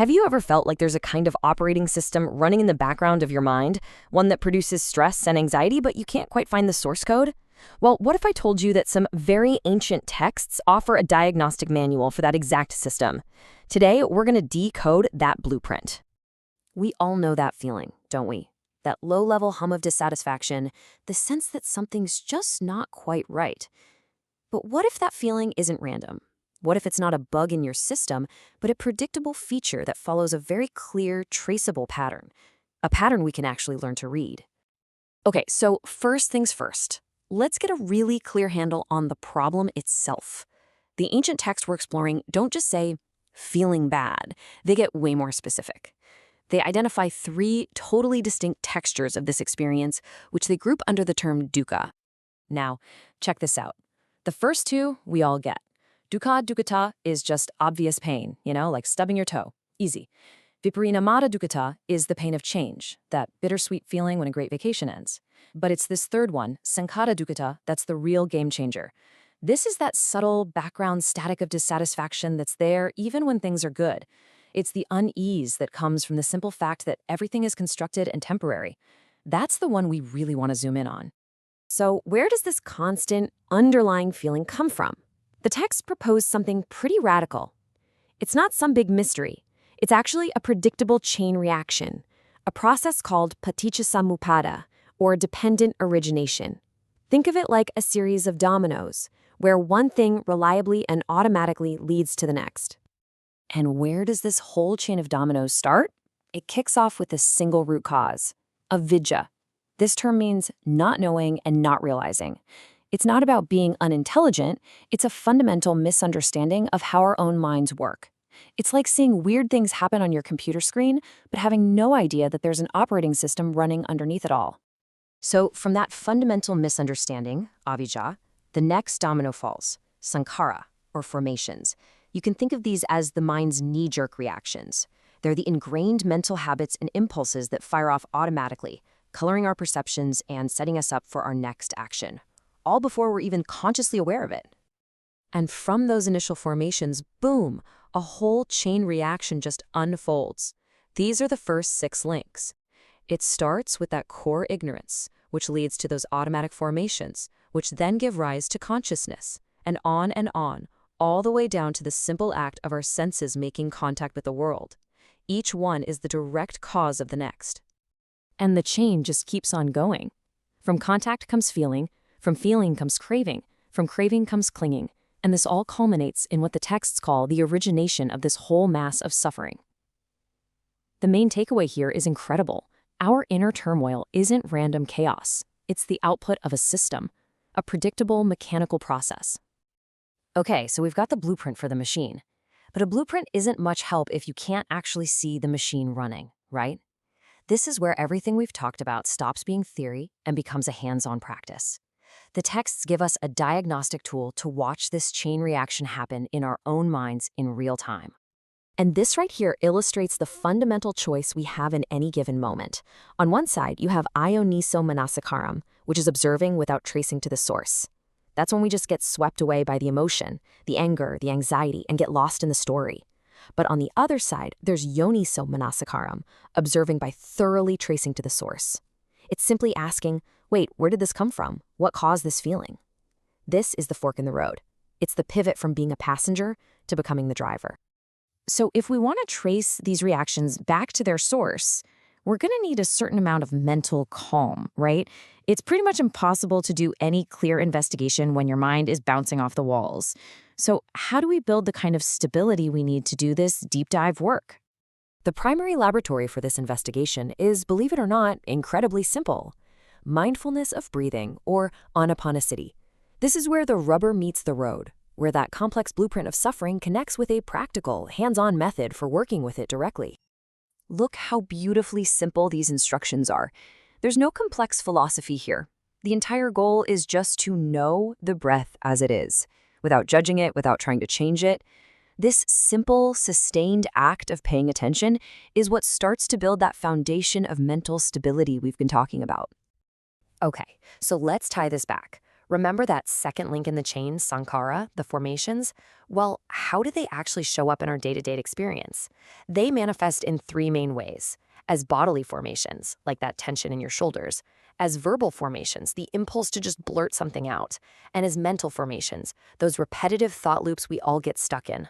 Have you ever felt like there's a kind of operating system running in the background of your mind, one that produces stress and anxiety, but you can't quite find the source code? Well, what if I told you that some very ancient texts offer a diagnostic manual for that exact system? Today, we're going to decode that blueprint. We all know that feeling, don't we? That low-level hum of dissatisfaction, the sense that something's just not quite right. But what if that feeling isn't random? What if it's not a bug in your system, but a predictable feature that follows a very clear, traceable pattern? A pattern we can actually learn to read. Okay, so first things first. Let's get a really clear handle on the problem itself. The ancient texts we're exploring don't just say, feeling bad. They get way more specific. They identify 3 totally distinct textures of this experience, which they group under the term dukkha. Now, check this out. The first 2 we all get. Dukkha is just obvious pain, like stubbing your toe. Easy. Viparinamada dukkha is the pain of change, that bittersweet feeling when a great vacation ends. But it's this third one, Saṅkhāra dukkha, that's the real game changer. This is that subtle background static of dissatisfaction that's there even when things are good. It's the unease that comes from the simple fact that everything is constructed and temporary. That's the one we really want to zoom in on. So where does this constant, underlying feeling come from? The texts propose something pretty radical. It's not some big mystery. It's actually a predictable chain reaction, a process called paticcasamuppada, or dependent origination. Think of it like a series of dominoes, where one thing reliably and automatically leads to the next. And where does this whole chain of dominoes start? It kicks off with a single root cause, avidya. This term means not knowing and not realizing. It's not about being unintelligent, it's a fundamental misunderstanding of how our own minds work. It's like seeing weird things happen on your computer screen, but having no idea that there's an operating system running underneath it all. So from that fundamental misunderstanding, avidya, the next domino falls, saṅkhāra, or formations. You can think of these as the mind's knee-jerk reactions. They're the ingrained mental habits and impulses that fire off automatically, coloring our perceptions and setting us up for our next action, all before we're even consciously aware of it. And from those initial formations, boom, a whole chain reaction just unfolds. These are the first 6 links. It starts with that core ignorance, which leads to those automatic formations, which then give rise to consciousness, and on, all the way down to the simple act of our senses making contact with the world. Each one is the direct cause of the next. And the chain just keeps on going. From contact comes feeling, from feeling comes craving, from craving comes clinging, and this all culminates in what the texts call the origination of this whole mass of suffering. The main takeaway here is incredible. Our inner turmoil isn't random chaos. It's the output of a system, a predictable mechanical process. Okay, so we've got the blueprint for the machine. But a blueprint isn't much help if you can't actually see the machine running, right? This is where everything we've talked about stops being theory and becomes a hands-on practice. The texts give us a diagnostic tool to watch this chain reaction happen in our own minds in real time. And this right here illustrates the fundamental choice we have in any given moment. On one side, you have ayoniso manasikaram, which is observing without tracing to the source. That's when we just get swept away by the emotion, the anger, the anxiety, and get lost in the story. But on the other side, there's yoniso manasikaram, observing by thoroughly tracing to the source. It's simply asking, wait, where did this come from? What caused this feeling? This is the fork in the road. It's the pivot from being a passenger to becoming the driver. So if we want to trace these reactions back to their source, we're going to need a certain amount of mental calm, right? It's pretty much impossible to do any clear investigation when your mind is bouncing off the walls. So how do we build the kind of stability we need to do this deep dive work? The primary laboratory for this investigation is, believe it or not, incredibly simple. Mindfulness of breathing, or anapanasati. This is where the rubber meets the road, where that complex blueprint of suffering connects with a practical, hands-on method for working with it directly. Look how beautifully simple these instructions are. There's no complex philosophy here. The entire goal is just to know the breath as it is, without judging it, without trying to change it. This simple, sustained act of paying attention is what starts to build that foundation of mental stability we've been talking about. Okay, so let's tie this back. Remember that second link in the chain, Saṅkhāra, the formations? Well, how do they actually show up in our day-to-day experience? They manifest in three main ways: as bodily formations, like that tension in your shoulders; as verbal formations, the impulse to just blurt something out; and as mental formations, those repetitive thought loops we all get stuck in.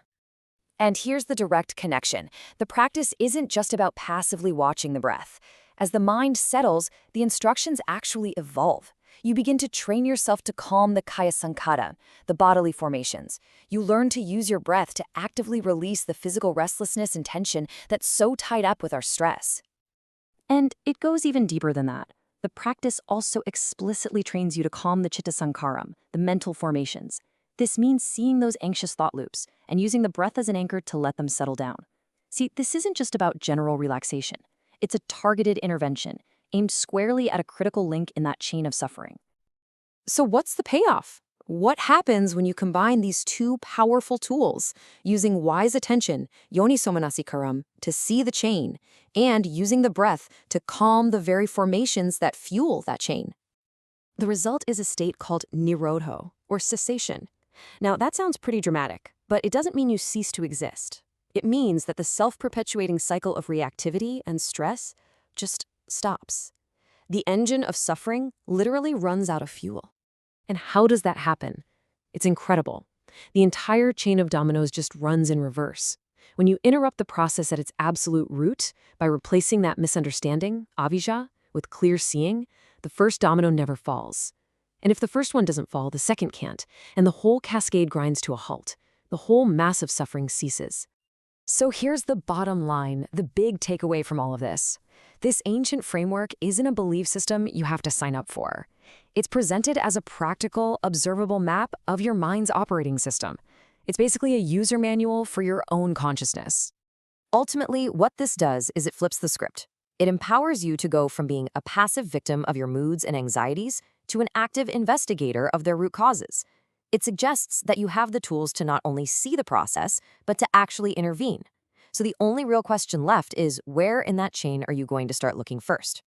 And here's the direct connection. The practice isn't just about passively watching the breath. As the mind settles, the instructions actually evolve. You begin to train yourself to calm the Kaya Saṅkhāra, the bodily formations. You learn to use your breath to actively release the physical restlessness and tension that's so tied up with our stress. And it goes even deeper than that. The practice also explicitly trains you to calm the Chitta Saṅkhāram, the mental formations. This means seeing those anxious thought loops and using the breath as an anchor to let them settle down. See, this isn't just about general relaxation. It's a targeted intervention, aimed squarely at a critical link in that chain of suffering. So what's the payoff? What happens when you combine these two powerful tools, using wise attention, yonisomanasikaram, to see the chain, and using the breath to calm the very formations that fuel that chain? The result is a state called nirodho, or cessation. Now, that sounds pretty dramatic, but it doesn't mean you cease to exist. It means that the self-perpetuating cycle of reactivity and stress just stops. The engine of suffering literally runs out of fuel. And how does that happen? It's incredible. The entire chain of dominoes just runs in reverse. When you interrupt the process at its absolute root by replacing that misunderstanding, avijja, with clear seeing, the first domino never falls. And if the first one doesn't fall, the second can't, and the whole cascade grinds to a halt. The whole mass of suffering ceases. So here's the bottom line, the big takeaway from all of this. This ancient framework isn't a belief system you have to sign up for. It's presented as a practical, observable map of your mind's operating system. It's basically a user manual for your own consciousness. Ultimately, what this does is it flips the script. It empowers you to go from being a passive victim of your moods and anxieties to an active investigator of their root causes. It suggests that you have the tools to not only see the process, but to actually intervene. So the only real question left is, where in that chain are you going to start looking first?